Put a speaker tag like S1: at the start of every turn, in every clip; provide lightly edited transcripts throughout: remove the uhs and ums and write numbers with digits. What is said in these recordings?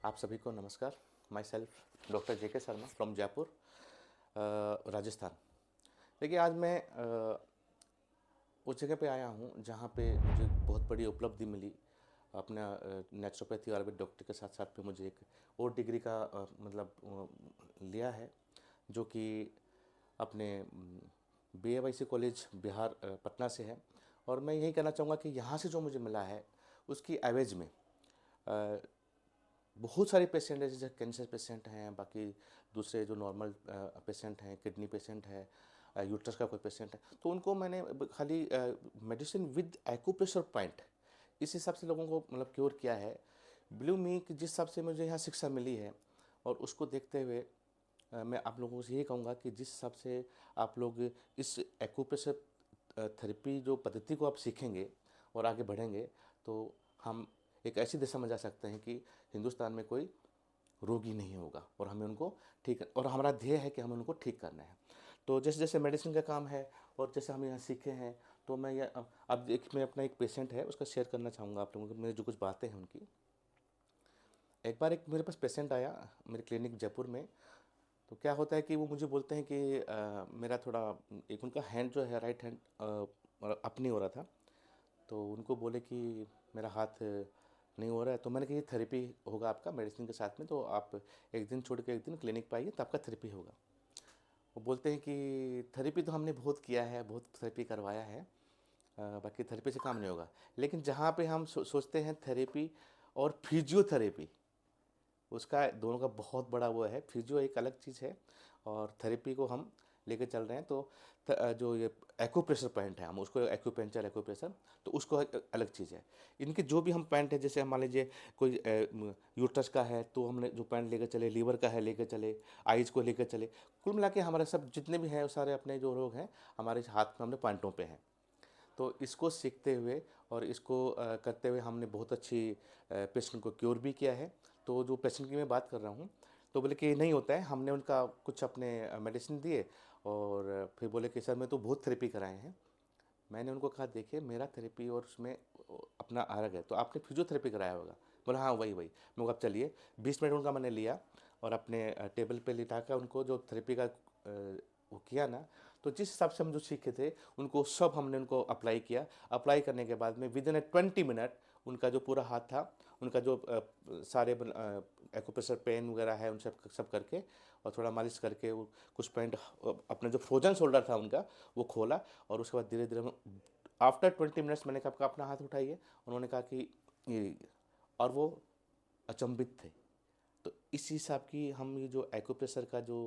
S1: आप सभी को नमस्कार। माई सेल्फ डॉक्टर जे के शर्मा फ्रॉम जयपुर, राजस्थान। देखिए, आज मैं उस जगह पे आया हूँ जहाँ पे मुझे बहुत बड़ी उपलब्धि मिली। अपना नेचुरोपैथी आयुर्वेद डॉक्टर के साथ साथ में मुझे एक और डिग्री का लिया है, जो कि अपने BAYC कॉलेज बिहार पटना से है। और मैं यही कहना चाहूँगा कि यहाँ से जो मुझे मिला है उसकी एवरेज में बहुत सारे पेशेंट हैं, जैसे कैंसर पेशेंट हैं, बाकी दूसरे जो नॉर्मल पेशेंट हैं, किडनी पेशेंट है, यूट्रस का कोई पेशेंट है, तो उनको मैंने खाली मेडिसिन विद एक्यूप्रेशर पॉइंट इस हिसाब से लोगों को मतलब क्योर किया है। बिलीव मी कि जिस हिसाब से मुझे यहाँ शिक्षा मिली है और उसको देखते हुए मैं आप लोगों से ये कहूँगा कि जिस हिसाब से आप लोग इस एक्यूप्रेशर थेरेपी जो पद्धति को आप सीखेंगे और आगे बढ़ेंगे, तो हम एक ऐसी दिशा में जा सकते हैं कि हिंदुस्तान में कोई रोगी नहीं होगा और हमें उनको ठीक, और हमारा ध्येय है कि हमें उनको ठीक करना है। तो जैसे जैसे मेडिसिन का काम है और जैसे हम यहाँ सीखे हैं, तो मैं ये अब एक मैं अपना एक पेशेंट है उसका शेयर करना चाहूँगा आप लोगों को, मेरी जो कुछ बातें हैं उनकी। एक बार एक मेरे पास पेशेंट आया मेरे क्लिनिक जयपुर में। तो क्या होता है कि वो मुझे बोलते हैं कि मेरा थोड़ा एक उनका हैंड जो है, राइट हैंड अप नहीं हो रहा था। तो उनको बोले कि मेरा हाथ नहीं हो रहा है। तो मैंने कहा ये थेरेपी होगा आपका मेडिसिन के साथ में, तो आप एक दिन छोड़ के एक दिन क्लिनिक पे आइए तो आपका थेरेपी होगा। वो बोलते हैं कि थेरेपी तो हमने बहुत किया है, बहुत थेरेपी करवाया है, बाकी थेरेपी से काम नहीं होगा। लेकिन जहाँ पे हम सोचते हैं थेरेपी और फिजियोथेरेपी, उसका दोनों का बहुत बड़ा वो है। फिजियो एक अलग चीज़ है और थेरेपी को हम लेके चल रहे हैं। तो जो ये एक्यूप्रेशर पॉइंट है, हम उसको एक्यूपेंचर एक्यूप्रेशर, तो उसको एक अलग चीज़ है। इनके जो भी हम पॉइंट है, जैसे मान लीजिए कोई यूट्रस का है तो हमने जो पॉइंट लेकर चले, लीवर का है लेकर चले, आइज को लेकर चले, कुल मिला के हमारे सब जितने भी हैं वो सारे अपने जो रोग हैं हमारे हाथ में, हमने पॉइंटों पे हैं। तो इसको सीखते हुए और इसको करते हुए हमने बहुत अच्छी पेशेंट को क्योर भी किया है। तो जो पेशेंट की मैं बात कर रहा हूँ, तो बोले कि नहीं होता है, हमने उनका कुछ अपने मेडिसिन दिए और फिर बोले कि सर मैं तो बहुत थेरेपी कराए हैं। मैंने उनको कहा देखिए मेरा थेरेपी और उसमें अपना अलग है, तो आपने फिजियोथेरेपी कराया होगा। बोला हाँ वही वही। मैं अब चलिए 20 मिनट उनका मैंने लिया और अपने टेबल पे लिटा कर उनको जो थेरेपी का वो किया ना, तो जिस हिसाब से हम जो सीखे थे उनको सब हमने उनको अप्लाई किया। अप्लाई करने के बाद में विद इन 20 मिनट उनका जो पूरा हाथ था, उनका जो सारे एक्यूप्रेशर पेन वगैरह है उन सब करके और थोड़ा मालिश करके वो कुछ पॉइंट अपना जो फ्रोजन शोल्डर था उनका वो खोला। और उसके बाद धीरे धीरे आफ्टर 20 मिनट्स मैंने कहा अपना हाथ उठाइए। उन्होंने कहा कि ये, और वो अचंभित थे। तो इस हिसाब की हम ये जो एक्यूप्रेशर का जो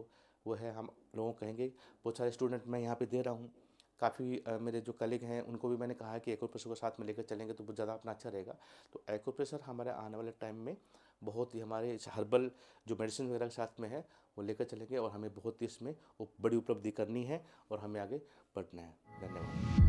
S1: वो है, हम लोगों को कहेंगे। बहुत सारे स्टूडेंट मैं यहाँ पे दे रहा हूँ, काफ़ी मेरे जो कलीग हैं उनको भी मैंने कहा है कि एक्यूप्रेशर को साथ में लेकर चलेंगे तो बहुत ज़्यादा अपना अच्छा रहेगा। तो एक्यूप्रेशर हमारे आने वाले टाइम में बहुत ही हमारे इस हर्बल जो मेडिसिन वगैरह के साथ में है वो लेकर चलेंगे और हमें बहुत ही इसमें बड़ी उपलब्धि करनी है और हमें आगे बढ़ना है। धन्यवाद।